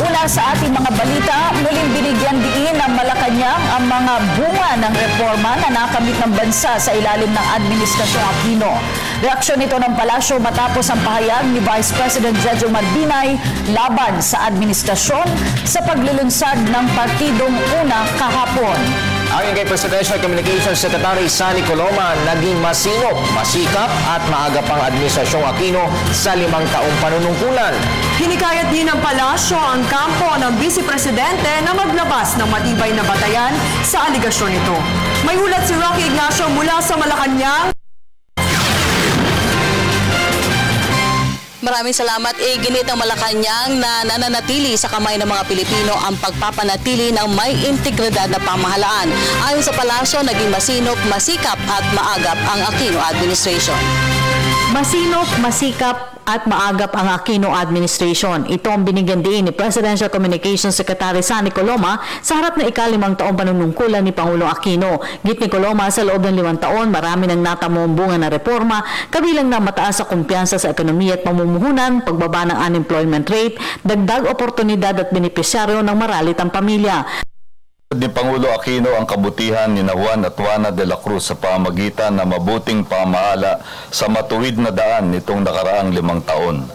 Una sa ating mga balita, muling binigyan diin ng Malacanang ang mga bunga ng reforma na nakamit ng bansa sa ilalim ng Administrasyong Aquino. Reaksyon ito ng palasyo matapos ang pahayag ni Vice President Jojo Marbinay laban sa administrasyon sa paglulunsad ng Partidong Una kahapon. Ayon kay Presidential Communications Secretary Sunny Coloma, naging masinop, masikap at maaga pang Administrasyong Aquino sa 5 taong panunungkulan. Hinikayat din ng palasyo ang kampo ng Vice Presidente na maglabas ng matibay na batayan sa aligasyon ito. May ulat si Rocky Ignacio mula sa Malacanang. Maraming salamat. Ginit ng Malacanang na nananatili sa kamay ng mga Pilipino ang pagpapanatili ng may integridad na pamahalaan. Ayon sa palasyo, naging masinop, masikap at maagap ang Aquino Administration. Masinop, masikap at maagap ang Aquino Administration. Ito ang binigyan din ni Presidential Communications Secretary Sunny Coloma sa harap ng ika-5 taong panunungkulan ni Pangulong Aquino. Git ni Coloma, sa loob ng 5 taon, marami ng natamong bunga na reforma, kabilang na mataas sa kumpiyansa sa ekonomiya at pamumuhunan, pagbaba ng unemployment rate, dagdag oportunidad at benepisyaryo ng maralitang pamilya. Ni Pangulo Aquino ang kabutihan ni Juan at Juana de la Cruz sa pamagitan ng mabuting pamahala sa matuwid na daan nitong nakaraang 5 taon.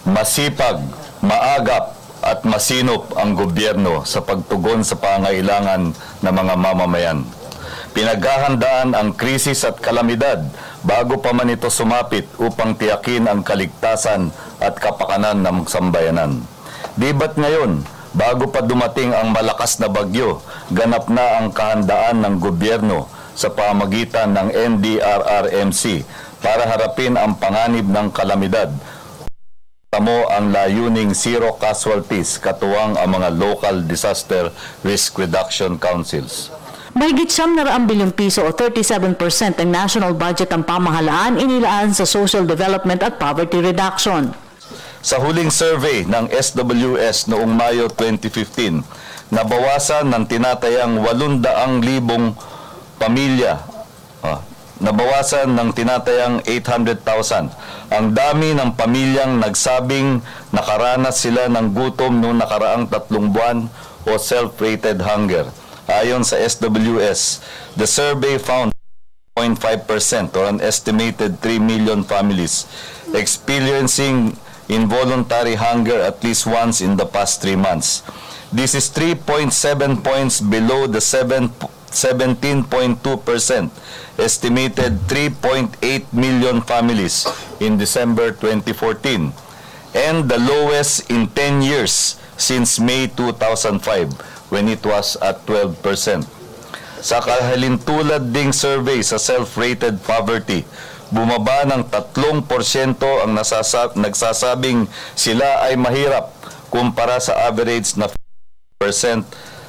Masipag, maagap at masinop ang gobyerno sa pagtugon sa pangailangan ng mga mamamayan. Pinaghahandaan ang krisis at kalamidad bago pa man ito sumapit upang tiyakin ang kaligtasan at kapakanan ng sambayanan. Di ba't ngayon, bago pa dumating ang malakas na bagyo, ganap na ang kahandaan ng gobyerno sa pamagitan ng NDRRMC para harapin ang panganib ng kalamidad. Tamo ang layuning zero casualties katuwang ang mga local disaster risk reduction councils. Mahigit 700 bilyong piso o 37% ng national budget ang pamahalaan inilaan sa social development at poverty reduction. Sa huling survey ng SWS noong Mayo 2015, nabawasan ng tinatayang 800,000 pamilya, nabawasan ng tinatayang 800,000. Ang dami ng pamilyang nagsabing nakaranas sila ng gutom noong nakaraang 3 buwan o self-rated hunger. Ayon sa SWS, the survey found 0.5% or an estimated 3 million families experiencing involuntary hunger at least once in the past 3 months. This is 3.7 points below the 17.2% estimated 3.8 million families in December 2014 and the lowest in 10 years since May 2005 when it was at 12%. Sa kahalintulad ding survey sa self-rated poverty, bumaba ng 3% ang nagsasabing sila ay mahirap kumpara sa average na 5%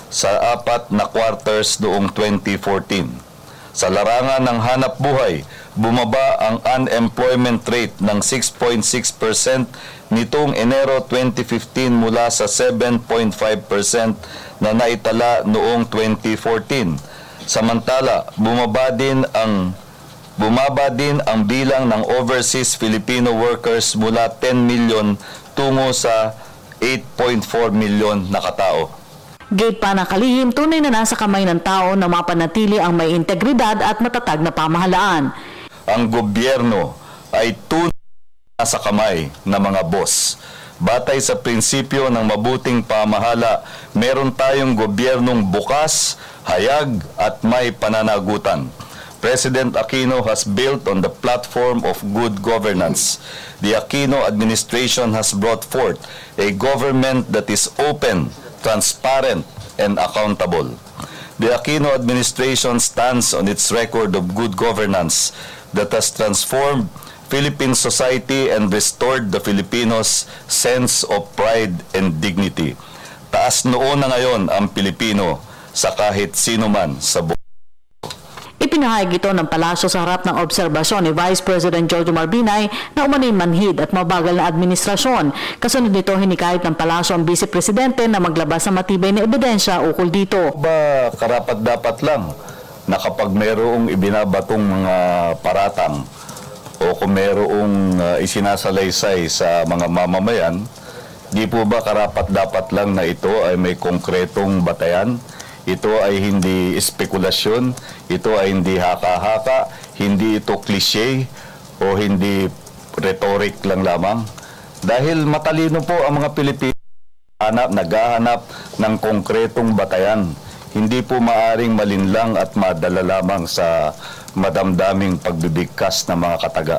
sa 4 na quarters noong 2014. Sa larangan ng hanap buhay, bumaba ang unemployment rate ng 6.6% nitong Enero 2015 mula sa 7.5% na naitala noong 2014. Samantala, bumaba din ang bilang ng overseas Filipino workers mula 10 million tungo sa 8.4 million na katao. Gate pa ng kalihim, tunay na nasa kamay ng tao na mapanatili ang may integridad at matatag na pamahalaan. Ang gobyerno ay tunay na nasa kamay ng mga boss. Batay sa prinsipyo ng mabuting pamahala, meron tayong gobyernong bukas, hayag at may pananagutan. President Aquino has built on the platform of good governance. The Aquino administration has brought forth a government that is open, transparent, and accountable. The Aquino administration stands on its record of good governance that has transformed Philippine society and restored the Filipinos' sense of pride and dignity. Taas noo na ngayon ang Pilipino sa kahit sino man sa buong. Ipinahayag ito ng palasyo sa harap ng obserbasyon ni Vice President Jojo Marbinay na umano'y manhid at mabagal na administrasyon. Kasunod nito, hinikayat ng palasyo ang Vice Presidente na maglabas ng matibay na ebidensya ukol dito. Ba karapat-dapat lang na kapag mayroong ibinabatong mga paratang o kung mayroong isinasalaysay sa mga mamamayan, Di po ba karapat-dapat lang na ito ay may konkretong batayan? Ito ay hindi espekulasyon, ito ay hindi haka-haka, hindi ito cliche o hindi rhetoric lang lamang. Dahil matalino po ang mga Pilipino naghahanap ng konkretong batayan. Hindi po maaring malinlang at madala lamang sa madamdaming pagbibigkas ng mga kataga.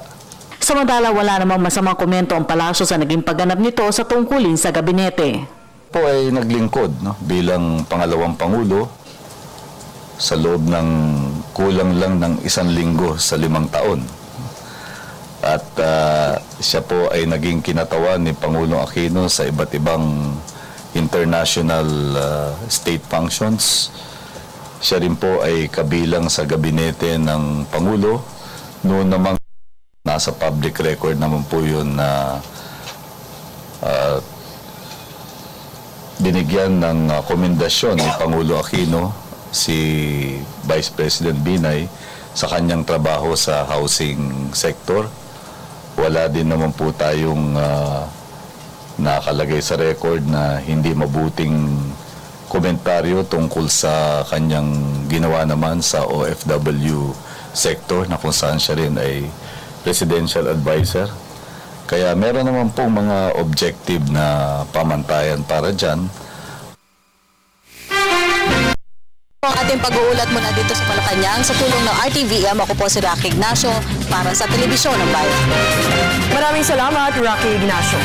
Samantala, wala namang masamang komento ang palasyo sa naging pagganap nito sa tungkulin sa gabinete. Po ay naglingkod bilang pangalawang Pangulo sa loob ng kulang lang ng 1 linggo sa 5 taon. At siya po ay naging kinatawan ni Pangulong Aquino sa iba't ibang international state functions. Siya rin po ay kabilang sa gabinete ng Pangulo. Noon namang nasa public record naman po yun na binigyan ng komendasyon ni Pangulo Aquino si Vice President Binay sa kanyang trabaho sa housing sector. Wala din naman po tayong nakalagay sa record na hindi mabuting komentaryo tungkol sa kanyang ginawa naman sa OFW sector na kung saan siya rin ay presidential advisor. Kaya meron naman pong mga objective na pamantayan para dyan. Ang ating pag-uulat muna dito sa Malacanang sa tulong ng RTVM. Ako po si Rocky Ignacio para sa Telebisyon ng Bayan. Maraming salamat, Rocky Ignacio.